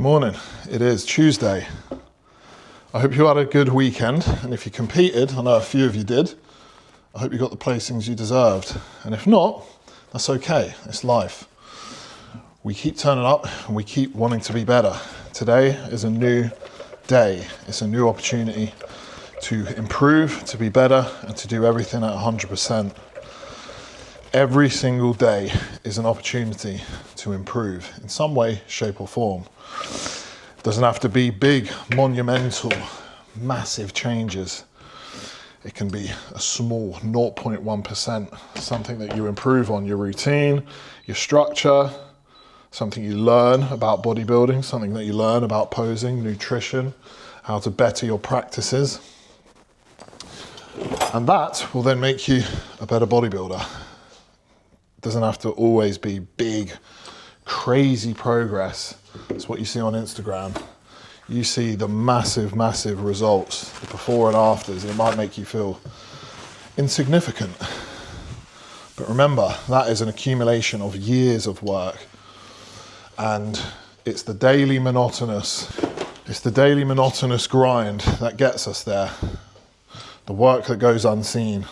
Morning, it is Tuesday. I hope you had a good weekend, and if you competed, I know a few of you did, I hope you got the placings you deserved. And if not, that's okay, it's life. We keep turning up and we keep wanting to be better. Today is a new day, it's a new opportunity to improve, to be better, and to do everything at 100%. Every single day is an opportunity to improve in some way, shape or form. It doesn't have to be big, monumental, massive changes. It can be a small 0.1%, something that you improve on your routine, your structure, something you learn about bodybuilding, something that you learn about posing, nutrition, how to better your practices. And that will then make you a better bodybuilder. Doesn't have to always be big, crazy progress. It's what you see on Instagram. You see the massive, massive results, the before and afters, and it might make you feel insignificant. But remember, that is an accumulation of years of work. And it's the daily monotonous grind that gets us there. The work that goes unseen.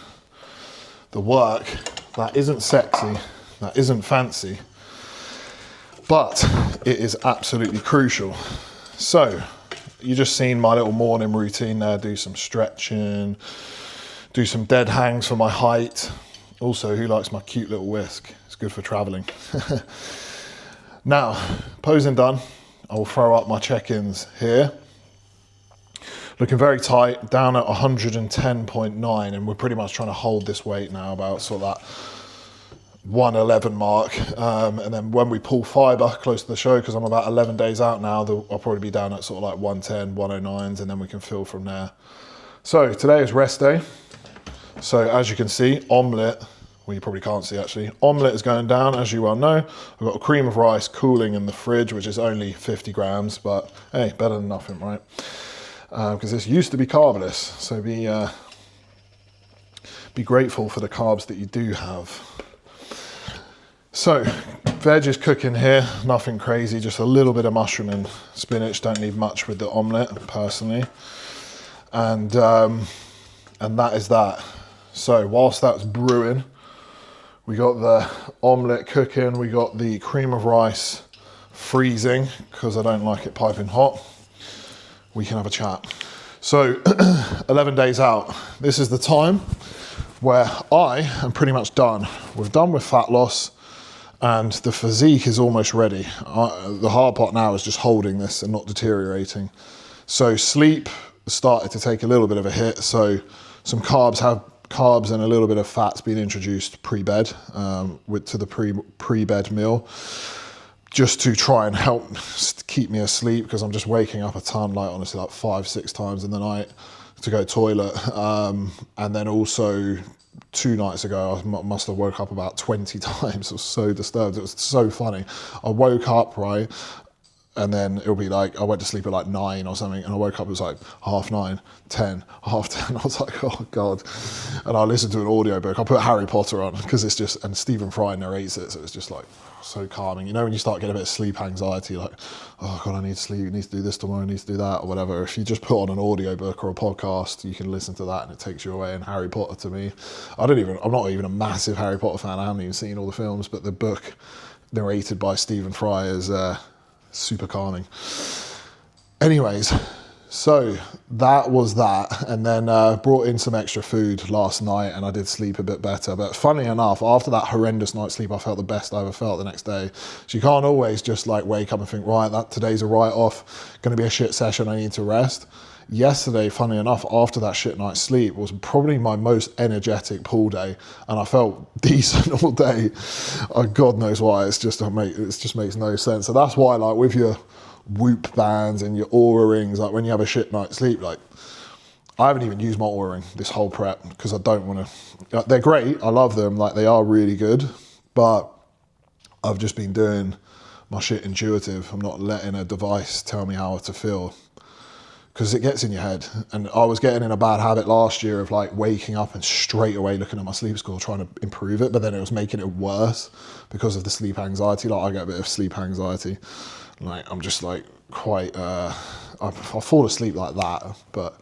The work that isn't sexy, that isn't fancy, but it is absolutely crucial. So, you just seen my little morning routine there, do some stretching, do some dead hangs for my height. Also, who likes my cute little whisk? It's good for traveling. Now, posing done, I will throw up my check-ins here. Looking very tight, down at 110.9, and we're pretty much trying to hold this weight now, about sort of that 111 mark. And then when we pull fibre close to the show, because I'm about 11 days out now, I'll probably be down at sort of like 110, 109s, and then we can fill from there. So today is rest day. So as you can see, omelette, well, you probably can't see actually, omelette is going down, as you well know. I've got a cream of rice cooling in the fridge, which is only 50 grams, but hey, better than nothing, right? Because this used to be carbless, so be grateful for the carbs that you do have. So, veg is cooking here, nothing crazy, just a little bit of mushroom and spinach, don't need much with the omelette, personally. And that is that. So, whilst that's brewing, we got the omelette cooking, we got the cream of rice freezing, because I don't like it piping hot. We can have a chat. So 11 days out, this is the time where I am pretty much done. We're done with fat loss and the physique is almost ready. The hard part now is just holding this and not deteriorating. So sleep started to take a little bit of a hit. So some carbs have carbs and a little bit of fat's been introduced pre-bed to the pre-bed meal, just to try and help keep me asleep, because I'm just waking up a ton, like honestly, like 5-6 times in the night to go toilet. And then also 2 nights ago, I must have woke up about 20 times. I was so disturbed. It was so funny. I woke up, right? And then it'll be like, I went to sleep at like 9 or something, and I woke up, it was like 9:30, 10, 10:30. I was like, oh God. And I listened to an audiobook. I put Harry Potter on, because it's just, and Stephen Fry narrates it, so it's just like so calming. You know, when you start getting a bit of sleep anxiety, like, oh God, I need to sleep, I need to do this tomorrow, I need to do that, or whatever. If you just put on an audiobook or a podcast, you can listen to that and it takes you away. And Harry Potter, to me, I'm not even a massive Harry Potter fan. I haven't even seen all the films, but the book narrated by Stephen Fry is super calming. Anyways, so that was that, and then brought in some extra food last night, and I did sleep a bit better. But funnily enough, after that horrendous night's sleep, I felt the best I ever felt the next day. So you can't always just like wake up and think, right, that today's a write-off, going to be a shit session, I need to rest. Yesterday, funnily enough, after that shit night's sleep, was probably my most energetic pool day, and I felt decent all day. God knows why. It just makes no sense. So that's why, like, with your Whoop bands and your Aura rings, like when you have a shit night's sleep, like, I haven't even used my Aura ring this whole prep, because I don't want to. They're great. I love them. Like, they are really good, but I've just been doing my shit intuitive. I'm not letting a device tell me how to feel, because it gets in your head. And I was getting in a bad habit last year of like waking up and straight away looking at my sleep score, trying to improve it, but then it was making it worse because of the sleep anxiety. Like, I get a bit of sleep anxiety. Like, I'm just like quite, I fall asleep like that, but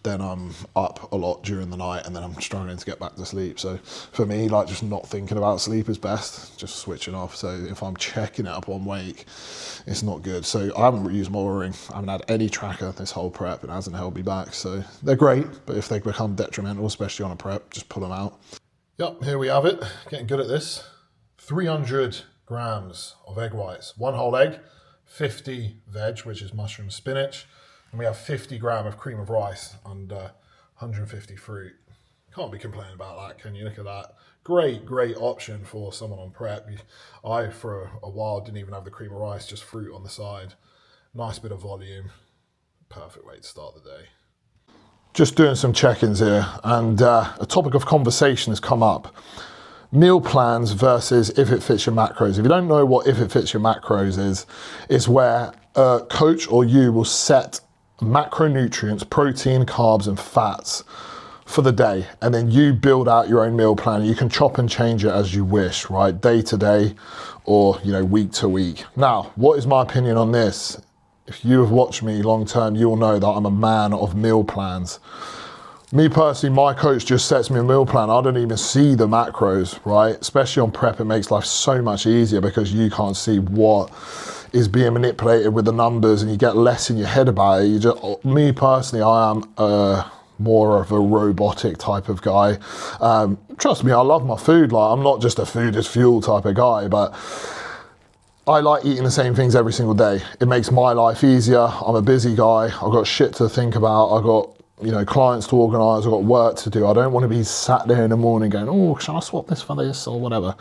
then I'm up a lot during the night, and then I'm struggling to get back to sleep. So for me, like, just not thinking about sleep is best, just switching off. So if I'm checking it up on wake, it's not good. So I haven't used my Aura ring. I haven't had any tracker this whole prep, and it hasn't held me back. So they're great, but if they become detrimental, especially on a prep, just pull them out. Yep, here we have it. Getting good at this. 300 grams of egg whites, 1 whole egg, 50 veg, which is mushroom, spinach, and we have 50 gram of cream of rice and 150 fruit. Can't be complaining about that, can you? Look at that. Great option for someone on prep. I, for a while, didn't even have the cream of rice, just fruit on the side. Nice bit of volume. Perfect way to start the day. Just doing some check-ins here, and a topic of conversation has come up. Meal plans versus if it fits your macros. If you don't know what if it fits your macros is, it's where a coach or you will set macronutrients, protein, carbs, and fats for the day, and then you build out your own meal plan. You can chop and change it as you wish, right? Day to day, or week to week. Now, what is my opinion on this? If you have watched me long term, you will know that I'm a man of meal plans. Me personally, my coach just sets me a meal plan. I don't even see the macros, right? Especially on prep, it makes life so much easier because you can't see what is being manipulated with the numbers, and you get less in your head about it. Me personally, I am more of a robotic type of guy. Trust me, I love my food. Like, I'm not just a food is fuel type of guy, but I like eating the same things every single day. It makes my life easier. I'm a busy guy. I've got shit to think about. I've got clients to organise, I've got work to do. I don't want to be sat there in the morning going, oh, shall I swap this for this or whatever.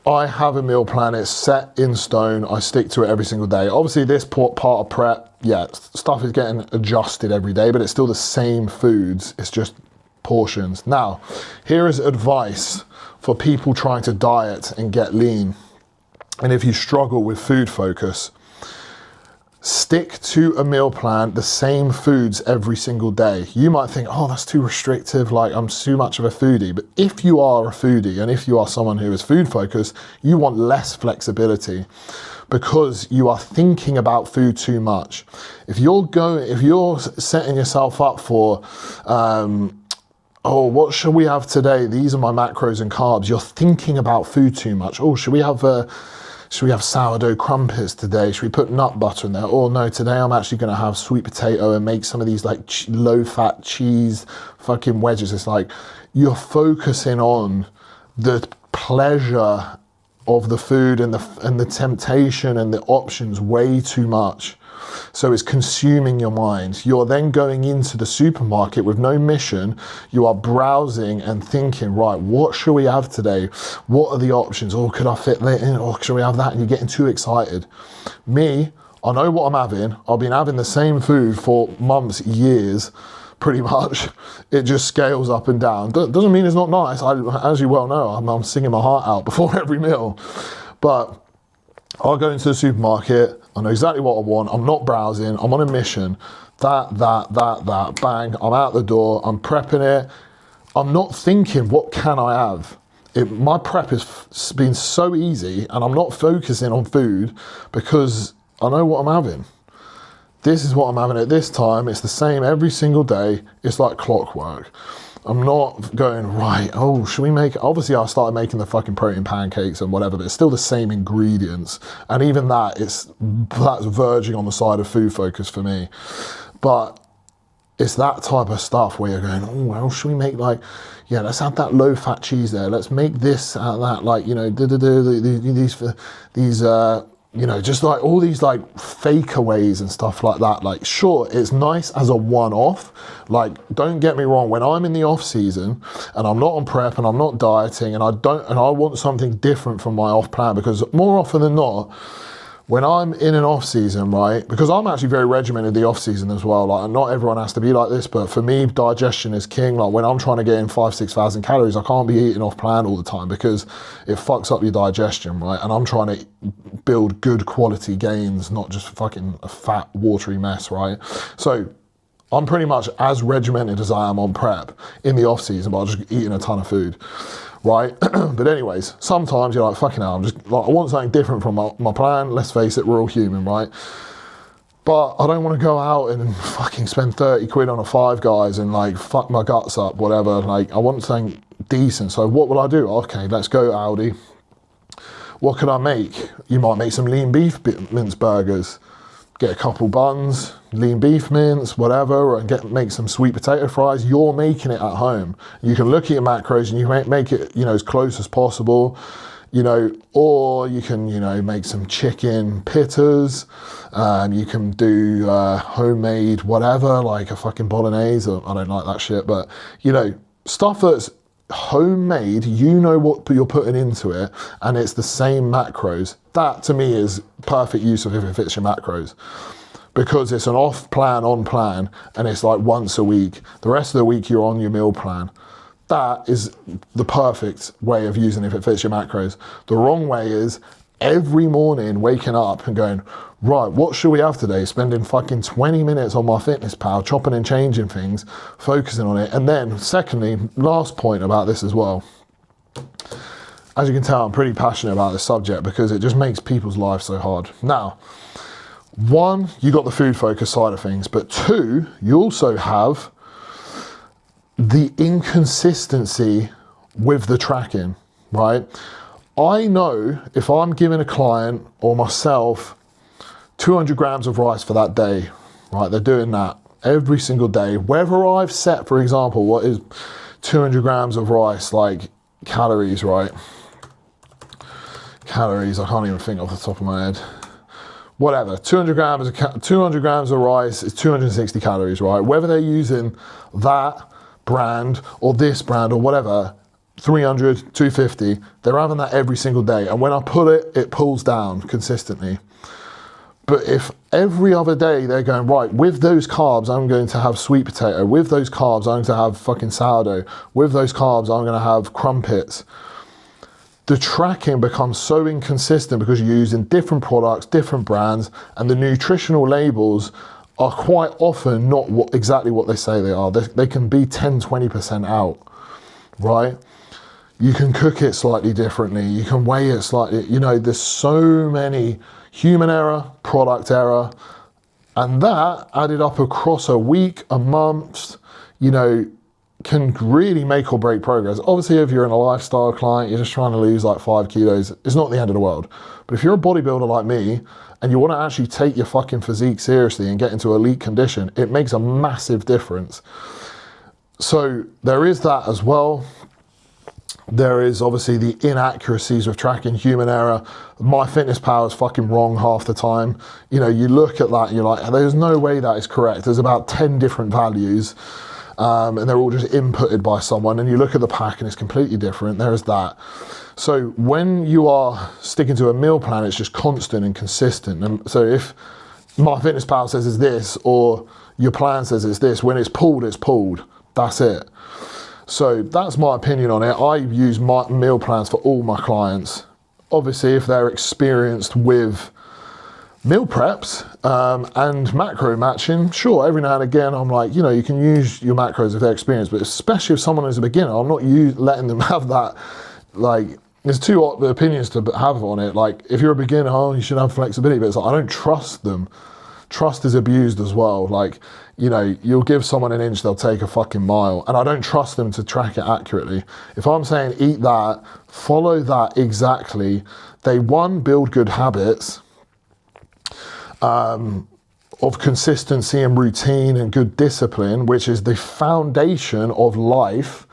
I have a meal plan, it's set in stone, I stick to it every single day. Obviously this part of prep, stuff is getting adjusted every day, but it's still the same foods, it's just portions. Now, here is advice for people trying to diet and get lean. And if you struggle with food focus, stick to a meal plan, the same foods every single day. You might think, oh, that's too restrictive, like I'm too much of a foodie. But if you are a foodie and if you are someone who is food focused, you want less flexibility because you are thinking about food too much. If you're setting yourself up for, oh, what should we have today? These are my macros and carbs. You're thinking about food too much. Oh, should we have sourdough crumpets today? Should we put nut butter in there? Oh no, today I'm actually going to have sweet potato and make some of these like low-fat cheese fucking wedges. It's like you're focusing on the pleasure of the food and the temptation and the options way too much, So it's consuming your mind. You're then going into the supermarket with no mission. You are browsing and thinking, right, what should we have today? What are the options? Or could I fit that in? Or should we have that? And you're getting too excited. Me, I know what I'm having. I've been having the same food for months, years, pretty much. It just scales up and down. Doesn't mean it's not nice. As you well know, I'm singing my heart out before every meal. But I'll go into the supermarket. I know exactly what I want. I'm not browsing. I'm on a mission. That, bang. I'm out the door. I'm prepping it. I'm not thinking, what can I have? My prep has been so easy, and I'm not focusing on food because I know what I'm having. This is what I'm having at this time. It's the same every single day. It's like clockwork. I'm not going, right, oh, should we make... Obviously, I started making the fucking protein pancakes and whatever, but it's still the same ingredients. And even that's verging on the side of food focus for me. But it's that type of stuff where you're going, oh, well, should we make like... Yeah, let's have that low-fat cheese there. Let's make this out of that, like, you know, these you know, just like all these like fakeaways and stuff like that. Like, sure, it's nice as a one-off. Like, don't get me wrong, when I'm in the off season and I'm not on prep and I'm not dieting and I want something different from my off plan, because more often than not, when I'm in an off season, right, because I'm actually very regimented the off season as well. Like, not everyone has to be like this, but for me, digestion is king. Like, when I'm trying to get in 5,000-6,000 calories, I can't be eating off plan all the time because it fucks up your digestion, right? And I'm trying to build good quality gains, not just fucking a fat, watery mess, right? So I'm pretty much as regimented as I am on prep in the off season, but I'm just eating a ton of food. Right, but anyways, sometimes you're like, fucking hell, I'm just like, I want something different from my plan. Let's face it, we're all human, right? But I don't want to go out and fucking spend 30 quid on a Five Guys and like fuck my guts up, whatever. Like, I want something decent. So what will I do? Okay, let's go Aldi. What can I make? You might make some lean beef mince burgers. Get a couple buns, lean beef mince, whatever, and make some sweet potato fries. You're making it at home. You can look at your macros and you make it, you know, as close as possible, you know, or you can, you know, make some chicken pittas. You can do homemade whatever, like a fucking bolognese. I don't like that shit, but, you know, stuff that's homemade, you know what you're putting into it, and it's the same macros. That to me is perfect use of if it fits your macros, because it's an off plan, on plan, and it's like once a week. The rest of the week you're on your meal plan. That is the perfect way of using if it fits your macros. The wrong way is every morning waking up and going, right, what should we have today? Spending fucking 20 minutes on MyFitnessPal, chopping and changing things, focusing on it. And then secondly, last point about this as well. As you can tell, I'm pretty passionate about this subject because it just makes people's lives so hard. Now, one, you got the food focus side of things, but two, you also have the inconsistency with the tracking, right? I know if I'm giving a client or myself 200 grams of rice for that day, right? They're doing that every single day. Whether I've set, for example, what is 200 grams of rice, like calories, right? Calories, I can't even think off the top of my head. Whatever, 200 grams of rice is 260 calories, right? Whether they're using that brand or this brand or whatever, 300, 250, they're having that every single day. And when I pull it, it pulls down consistently. But if every other day they're going, right, with those carbs, I'm going to have sweet potato. With those carbs, I'm going to have fucking sourdough. With those carbs, I'm going to have crumpets. The tracking becomes so inconsistent because you're using different products, different brands, and the nutritional labels are quite often not exactly what they say they are. They can be 10, 20% out, right? You can cook it slightly differently. You can weigh it slightly. You know, there's so many human error, product error, and that added up across a week, a month, you know, can really make or break progress. Obviously, if you're in a lifestyle client, you're just trying to lose like 5 kilos, it's not the end of the world. But if you're a bodybuilder like me, and you want to actually take your fucking physique seriously and get into elite condition, it makes a massive difference. So there is that as well. There is obviously the inaccuracies with tracking, human error. MyFitnessPal is fucking wrong half the time. You know, you look at that and you're like, there's no way that is correct. There's about 10 different values, and they're all just inputted by someone, and you look at the pack and it's completely different. There's that. So when you are sticking to a meal plan, it's just constant and consistent. And so if MyFitnessPal says it's this, or your plan says it's this, when it's pulled, it's pulled. That's it. So that's my opinion on it. I use my meal plans for all my clients. Obviously, if they're experienced with meal preps and macro matching, sure, every now and again, I'm like, you know, you can use your macros if they're experienced, but especially if someone is a beginner, I'm not letting them have that. Like, there's two opinions to have on it. Like, if you're a beginner, oh, you should have flexibility, but it's like, I don't trust them. Trust is abused as well. Like, you know, you'll give someone an inch, they'll take a fucking mile. And I don't trust them to track it accurately. If I'm saying eat that, follow that exactly, they build good habits of consistency and routine and good discipline, which is the foundation of life.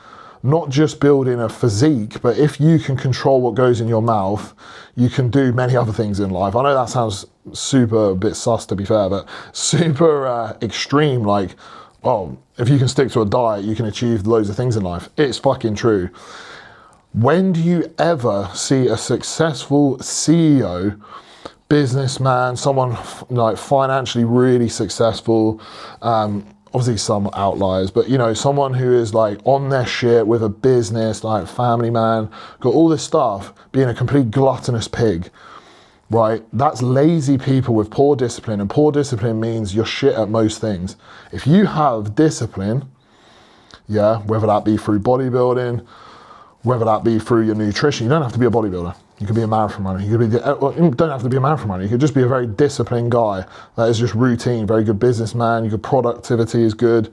Not just building a physique, but if you can control what goes in your mouth, you can do many other things in life. I know that sounds a bit sus, to be fair, but super extreme. Like, well, if you can stick to a diet, you can achieve loads of things in life. It's fucking true. When do you ever see a successful CEO, businessman, someone like financially really successful, obviously some outliers, but you know, someone who is like on their shit with a business, like family man, got all this stuff, being a complete gluttonous pig, right? That's lazy people with poor discipline, and poor discipline means you're shit at most things. If you have discipline, yeah, whether that be through bodybuilding, whether that be through your nutrition, you don't have to be a bodybuilder. You could be a marathon runner. You don't have to be a marathon runner. You could just be a very disciplined guy that is just routine, very good businessman. Your productivity is good.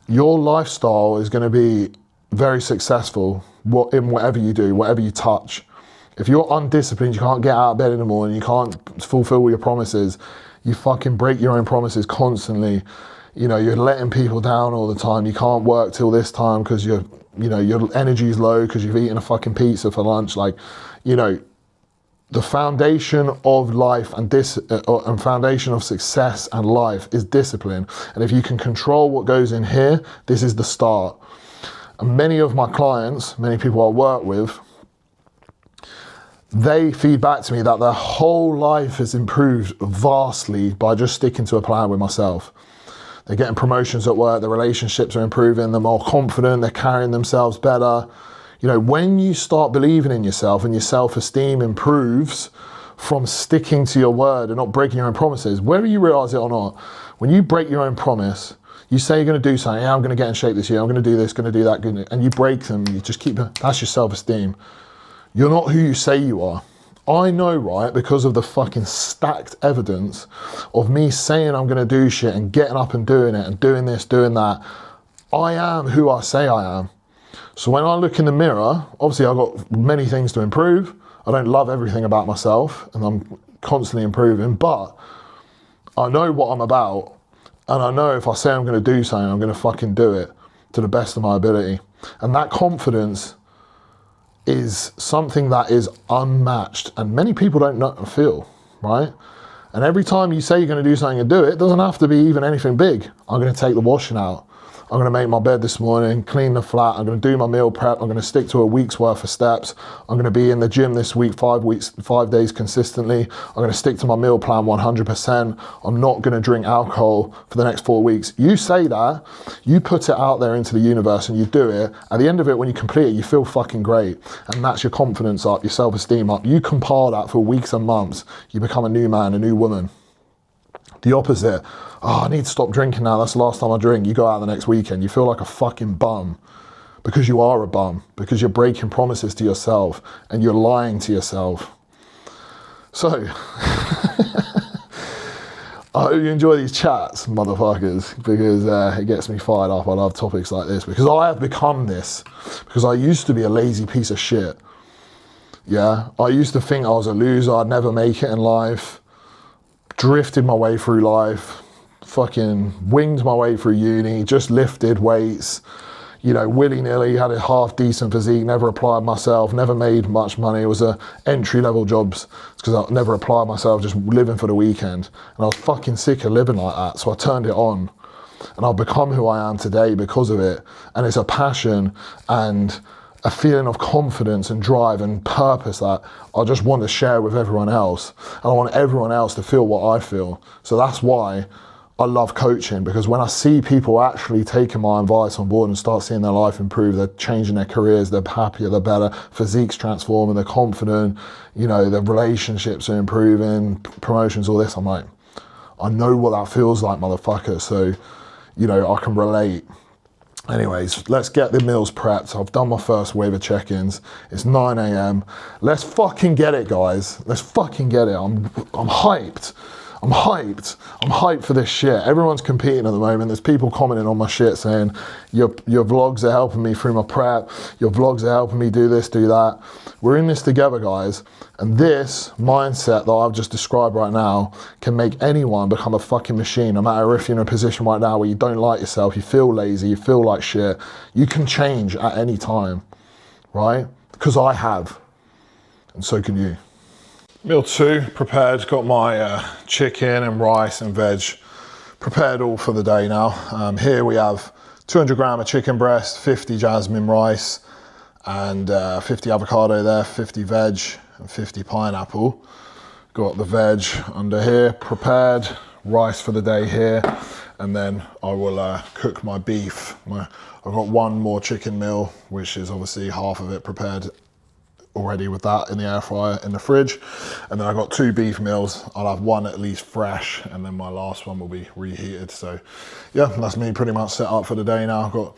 Your lifestyle is going to be very successful in whatever you do, whatever you touch. If you're undisciplined, you can't get out of bed in the morning, you can't fulfill your promises, you fucking break your own promises constantly. You know, you're letting people down all the time. You can't work till this time because your energy is low because you've eaten a fucking pizza for lunch. Like, you know, the foundation of life and foundation of success and life is discipline. And if you can control what goes in here, this is the start. And many of my clients, many people I work with, they feed back to me that their whole life has improved vastly by just sticking to a plan with myself. They're getting promotions at work, their relationships are improving, they're more confident, they're carrying themselves better. You know, when you start believing in yourself and your self-esteem improves from sticking to your word and not breaking your own promises, whether you realize it or not, when you break your own promise, you say you're going to do something, yeah, I'm going to get in shape this year, I'm going to do this, going to do that, and you break them, you just that's your self-esteem. You're not who you say you are. I know, right, because of the fucking stacked evidence of me saying I'm going to do shit and getting up and doing it and doing this, doing that, I am who I say I am. So when I look in the mirror, obviously I've got many things to improve. I don't love everything about myself and I'm constantly improving, but I know what I'm about. And I know if I say I'm going to do something, I'm going to fucking do it to the best of my ability. And that confidence is something that is unmatched and many people don't feel, right? And every time you say you're going to do something and do it, it doesn't have to be even anything big. I'm going to take the washing out. I'm going to make my bed this morning, clean the flat. I'm going to do my meal prep. I'm going to stick to a week's worth of steps. I'm going to be in the gym this week, 5 days consistently. I'm going to stick to my meal plan 100%. I'm not going to drink alcohol for the next 4 weeks. You say that, you put it out there into the universe and you do it. At the end of it, when you complete it, you feel fucking great. And that's your confidence up, your self-esteem up. You compile that for weeks and months. You become a new man, a new woman. The opposite. Oh, I need to stop drinking now. That's the last time I drink. You go out the next weekend. You feel like a fucking bum because you are a bum, because you're breaking promises to yourself and you're lying to yourself. So, I hope you enjoy these chats, motherfuckers, because it gets me fired up. I love topics like this because I have become this, because I used to be a lazy piece of shit. Yeah, I used to think I was a loser. I'd never make it in life. Drifted my way through life, fucking winged my way through uni, just lifted weights, you know, willy-nilly, had a half decent physique, never applied myself, never made much money. It was a entry-level jobs because I never applied myself, just living for the weekend. And I was fucking sick of living like that, so I turned it on. And I've become who I am today because of it. And it's a passion and a feeling of confidence and drive and purpose that I just want to share with everyone else. And I want everyone else to feel what I feel. So that's why I love coaching, because when I see people actually taking my advice on board and start seeing their life improve, they're changing their careers, they're happier, they're better, physique's transforming, they're confident, you know, their relationships are improving, promotions, all this, I'm like, I know what that feels like, motherfucker. So, you know, I can relate. Anyways, let's get the meals prepped. I've done my first wave of check-ins. It's 9 a.m. Let's fucking get it, guys. Let's fucking get it. I'm hyped. I'm hyped for this shit. Everyone's competing at the moment. There's people commenting on my shit saying, your vlogs are helping me through my prep. Your vlogs are helping me do this, do that. We're in this together, guys. And this mindset that I've just described right now can make anyone become a fucking machine. No matter if you're in a position right now where you don't like yourself, you feel lazy, you feel like shit. You can change at any time, right? Because I have, and so can you. Meal 2 prepared, got my chicken and rice and veg prepared all for the day now. Here we have 200 gram of chicken breast, 50 jasmine rice, and 50 avocado there, 50 veg, and 50 pineapple. Got the veg under here prepared, rice for the day here, and then I will cook my beef. I've got one more chicken meal, which is obviously half of it prepared already with that in the air fryer in the fridge. And then I got 2 beef meals. I'll have one at least fresh, and then my last one will be reheated. So yeah, that's me pretty much set up for the day now. I've got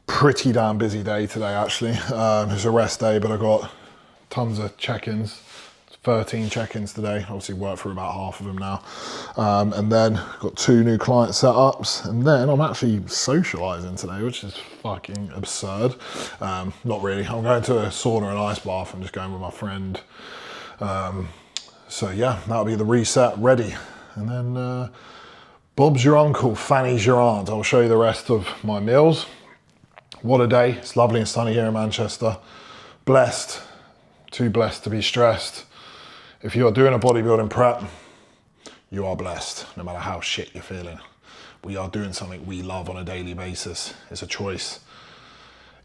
pretty damn busy day today actually. It's a rest day, but I got tons of check-ins. 13 check-ins today. Obviously worked through about half of them now. And then got 2 new client setups. And then I'm actually socializing today, which is fucking absurd. Not really. I'm going to a sauna and ice bath. I'm just going with my friend. So yeah, that'll be the reset ready. And then Bob's your uncle, Fanny's your aunt. I'll show you the rest of my meals. What a day. It's lovely and sunny here in Manchester. Blessed. Too blessed to be stressed. If you're doing a bodybuilding prep, you are blessed, no matter how shit you're feeling. We are doing something we love on a daily basis. It's a choice.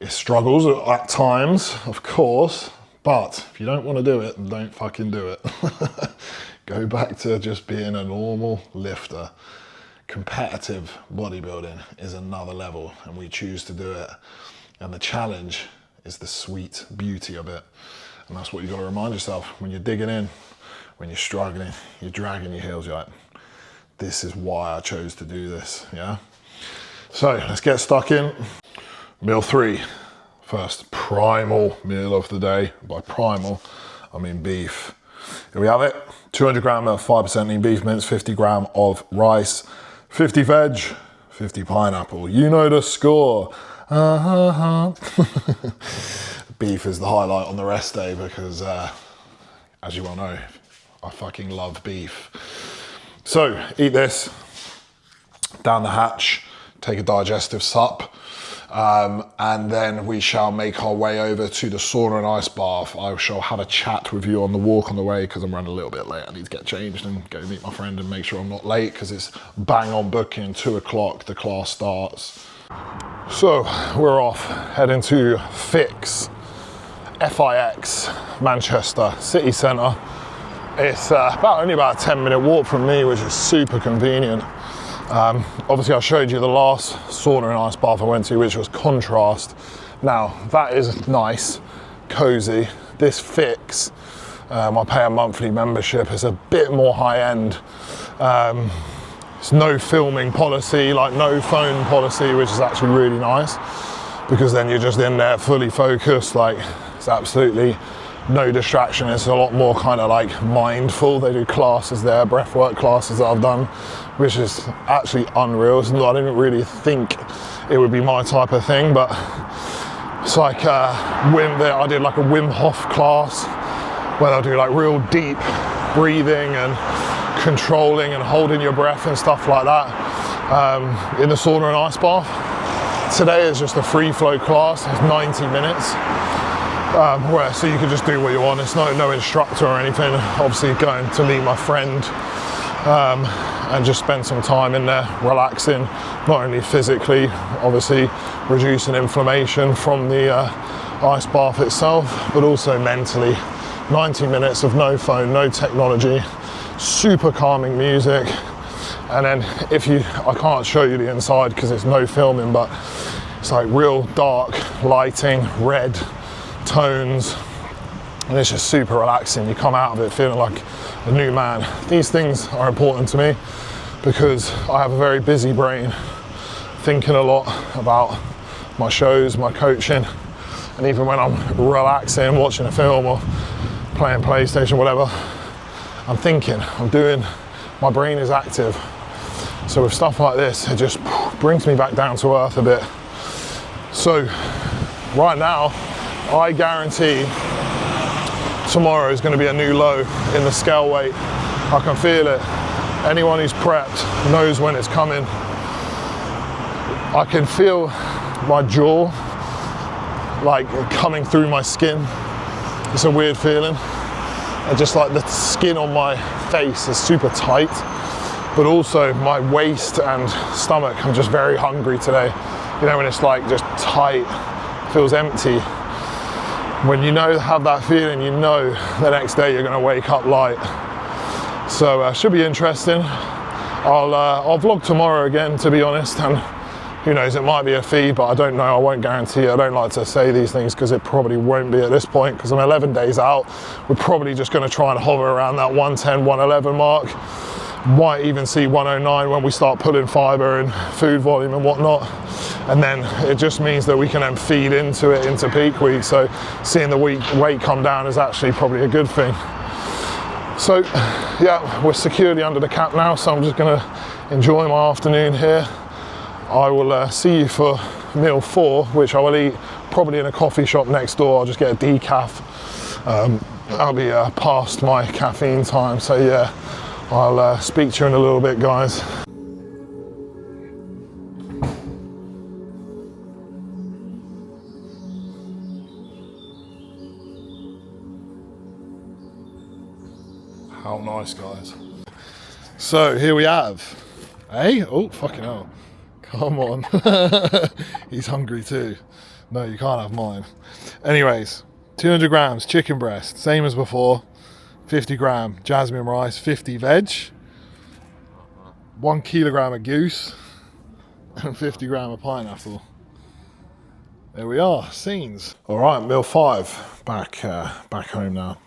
It struggles at times, of course, but if you don't want to do it, don't fucking do it. Go back to just being a normal lifter. Competitive bodybuilding is another level, and we choose to do it. And the challenge is the sweet beauty of it. And that's what you got to remind yourself when you're digging in, when you're struggling, you're dragging your heels, you're like, this is why I chose to do this, yeah? So let's get stuck in. Meal 3, first primal meal of the day. By primal, I mean beef. Here we have it, 200 gram of 5% lean beef mince, 50 gram of rice, 50 veg, 50 pineapple. You know the score. Beef is the highlight on the rest day because, as you well know, I fucking love beef. So, eat this, down the hatch, take a digestive sup, and then we shall make our way over to the sauna and ice bath. I shall have a chat with you on the walk on the way because I'm running a little bit late. I need to get changed and go meet my friend and make sure I'm not late because it's bang on booking, 2 o'clock, the class starts. So, we're off, heading to FIX. FIX, Manchester city centre. It's only about a 10-minute walk from me, which is super convenient. Obviously I showed you the last sauna and ice bath I went to, which was Contrast. Now that is nice, cozy. This FIX, I pay a monthly membership, it's a bit more high end. It's no filming policy, like no phone policy, which is actually really nice because then you're just in there fully focused, like it's absolutely no distraction. It's a lot more kind of like mindful. They do classes there, breathwork classes that I've done, which is actually unreal. I didn't really think it would be my type of thing, but it's like I did like a Wim Hof class where they'll do like real deep breathing and controlling and holding your breath and stuff like that in the sauna and ice bath. Today is just a free flow class, it's 90 minutes. So you can just do what you want. It's no instructor or anything. Obviously going to meet my friend and just spend some time in there relaxing, not only physically, obviously reducing inflammation from the ice bath itself, but also mentally. 90 minutes of no phone, no technology, super calming music. And then I can't show you the inside because it's no filming, but it's like real dark lighting, red tones, and it's just super relaxing. You come out of it feeling like a new man. These things are important to me because I have a very busy brain, thinking a lot about my shows, my coaching, and even when I'm relaxing, watching a film or playing PlayStation, whatever, I'm thinking, I'm doing, my brain is active. So with stuff like this, it just brings me back down to earth a bit. So right now, I guarantee tomorrow is going to be a new low in the scale weight. I can feel it. Anyone who's prepped knows when it's coming. I can feel my jaw like coming through my skin. It's a weird feeling. And just like the skin on my face is super tight, but also my waist and stomach, I'm just very hungry today. You know, when it's like just tight, feels empty. When you have that feeling, you know the next day you're gonna wake up light. So should be interesting. I'll vlog tomorrow again, to be honest, and who knows, it might be a feed, but I don't know, I won't guarantee it. I don't like to say these things because it probably won't be at this point, because I'm 11 days out. We're probably just gonna try and hover around that 110, 111 mark. Might even see 109 when we start pulling fiber and food volume and whatnot. And then it just means that we can then feed into it into peak week. So seeing the weight come down is actually probably a good thing. So yeah, we're securely under the cap now, so I'm just gonna enjoy my afternoon here. I will see you for meal 4, which I will eat probably in a coffee shop next door. I'll just get a decaf. I'll be past my caffeine time, so yeah, I'll speak to you in a little bit, guys. How nice, guys. So here we have, hey, oh, fucking hell. Come on. He's hungry too. No, you can't have mine. Anyways, 200 grams chicken breast, same as before. 50 gram jasmine rice, 50 veg. 1 kilogram of goose. And 50 gram of pineapple. There we are, scenes. All right, meal 5, back home now.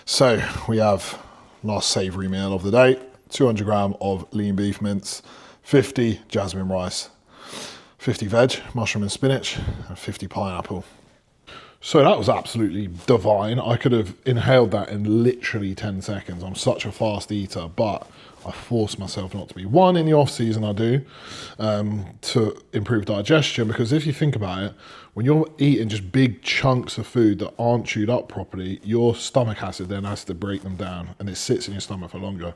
So we have last savoury meal of the day. 200 gram of lean beef mince. 50 jasmine rice, 50 veg, mushroom and spinach, and 50 pineapple. So that was absolutely divine. I could have inhaled that in literally 10 seconds. I'm such a fast eater, but I force myself not to be. One, in the off season I do, to improve digestion, because if you think about it, when you're eating just big chunks of food that aren't chewed up properly, your stomach acid then has to break them down, and it sits in your stomach for longer.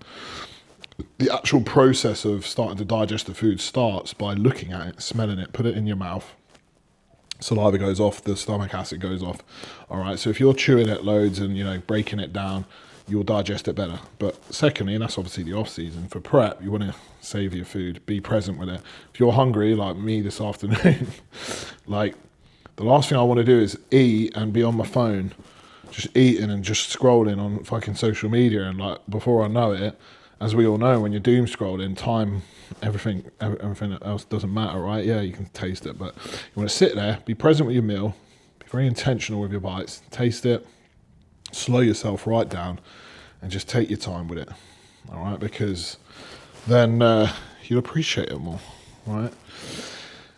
The actual process of starting to digest the food starts by looking at it, smelling it, put it in your mouth. Saliva goes off, the stomach acid goes off. All right, so if you're chewing it loads and breaking it down, you'll digest it better. But secondly, and that's obviously the off season, for prep, you want to savour your food, be present with it. If you're hungry, like me this afternoon, like the last thing I want to do is eat and be on my phone, just eating and just scrolling on fucking social media, and like before I know it, as we all know, when you're doom scrolling, time, everything else doesn't matter, right? Yeah, you can taste it, but you want to sit there, be present with your meal, be very intentional with your bites, taste it, slow yourself right down, and just take your time with it, all right? Because then you'll appreciate it more, right?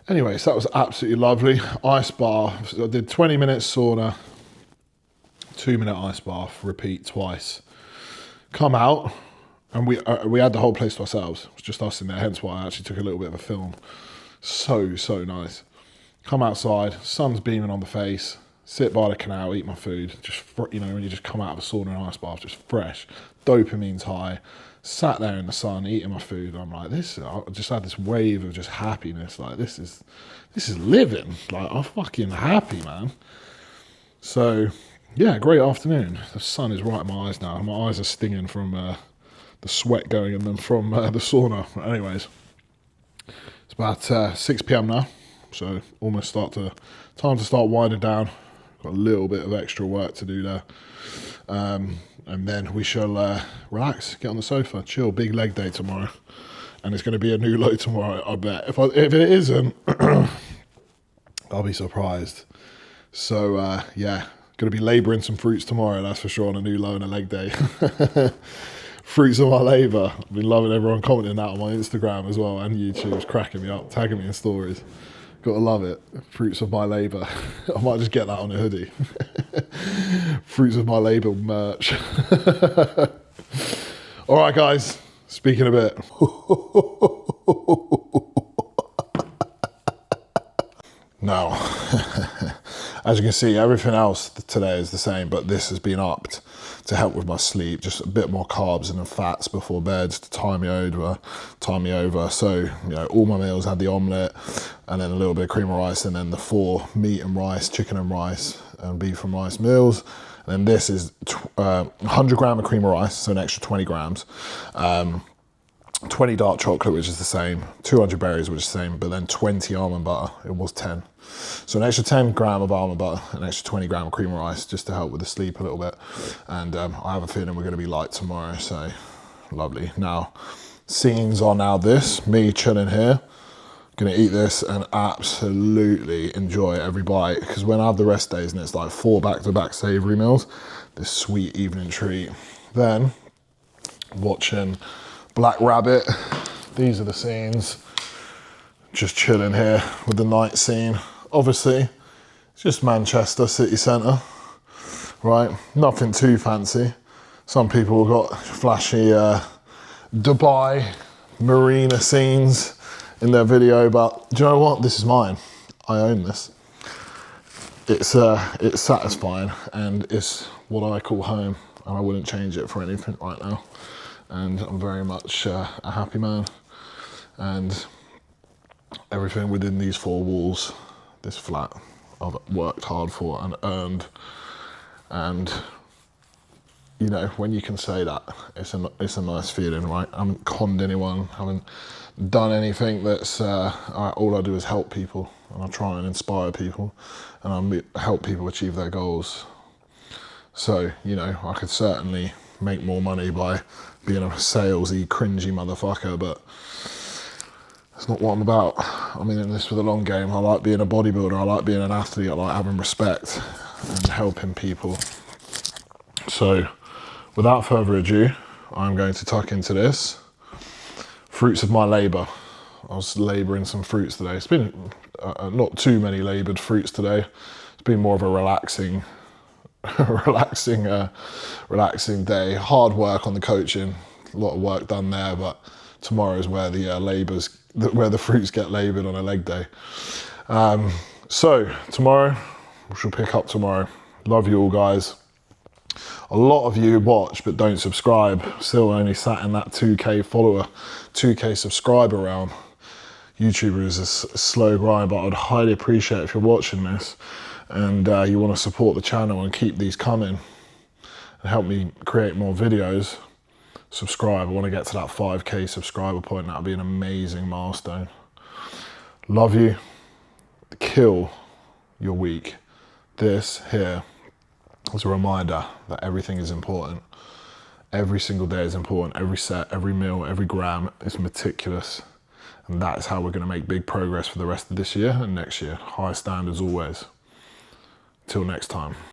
Anyways, that was absolutely lovely. Ice bath, I did 20 minutes sauna, 2-minute ice bath, repeat twice. Come out. And we had the whole place to ourselves. It was just us in there, hence why I actually took a little bit of a film. So nice. Come outside, sun's beaming on the face, sit by the canal, eat my food. Just, when you just come out of a sauna and ice bath, just fresh. Dopamine's high, Sat there in the sun eating my food. I'm like, I just had this wave of just happiness. Like, this is living. Like, I'm fucking happy, man. So, yeah, great afternoon. The sun is right in my eyes now. My eyes are stinging from the sweat going in them from the sauna. But anyways, it's about 6 p.m. now, so almost time to start winding down. Got a little bit of extra work to do there. And then we shall relax, get on the sofa, chill. Big leg day tomorrow. And it's going to be a new low tomorrow, I bet. If it isn't, I'll be surprised. So, yeah, going to be labouring some fruits tomorrow, that's for sure, on a new low and a leg day. Fruits of my labour. I've been loving everyone commenting that on my Instagram as well, and YouTube. It's cracking me up, tagging me in stories. Gotta love it. Fruits of my labour. I might just get that on a hoodie. Fruits of my labour merch. All right, guys. Speaking a bit. Now, as you can see, everything else today is the same, but this has been upped to help with my sleep. Just a bit more carbs and fats before bed to tie me over. So, you know, all my meals had the omelette and then a little bit of cream of rice, and then the 4 meat and rice, chicken and rice, and beef and rice meals. And then this is 100 gram of cream of rice, so an extra 20 grams. 20 dark chocolate, which is the same, 200 berries, which is the same, but then 20 almond butter. It was 10. So an extra 10 gram of almond butter, an extra 20 gram of cream of rice, just to help with the sleep a little bit. And I have a feeling we're going to be light tomorrow, so lovely. Now, scenes are now this, me chilling here, going to eat this and absolutely enjoy every bite, because when I have the rest days and it's like 4 back-to-back savoury meals, this sweet evening treat. Then, watching Black Rabbit. These are the scenes. Just chilling here with the night scene. Obviously, it's just Manchester city centre, right? Nothing too fancy. Some people have got flashy Dubai marina scenes in their video, but do you know what? This is mine. I own this. It's satisfying, and it's what I call home, and I wouldn't change it for anything right now. And I'm very much a happy man, and everything within these 4 walls, this flat, I've worked hard for and earned. And you know, when you can say that, it's a nice feeling, right? I haven't conned anyone, haven't done anything that's all I do is help people, and I try and inspire people, and I help people achieve their goals. So, you know, I could certainly make more money by being a salesy, cringy motherfucker, but that's not what I'm about. I'm in this for the long game. I like being a bodybuilder, I like being an athlete, I like having respect and helping people. So, without further ado, I'm going to tuck into this. Fruits of my labour. I was labouring some fruits today. It's been not too many laboured fruits today. It's been more of a relaxing day. Hard work on the coaching, a lot of work done there, but tomorrow is where the fruits get laboured on a leg day. So tomorrow, we shall pick up tomorrow. Love you all, guys. A lot of you watch but don't subscribe. Still only sat in that 2K follower, 2K subscriber realm. YouTube is a slow grind, but I would highly appreciate if you're watching this and you want to support the channel and keep these coming and help me create more videos. Subscribe. I want to get to that 5K subscriber point. That would be an amazing milestone. Love you. Kill your week. This here is a reminder that everything is important. Every single day is important. Every set, every meal, every gram is meticulous. And that is how we're going to make big progress for the rest of this year and next year. High standards always. Till next time.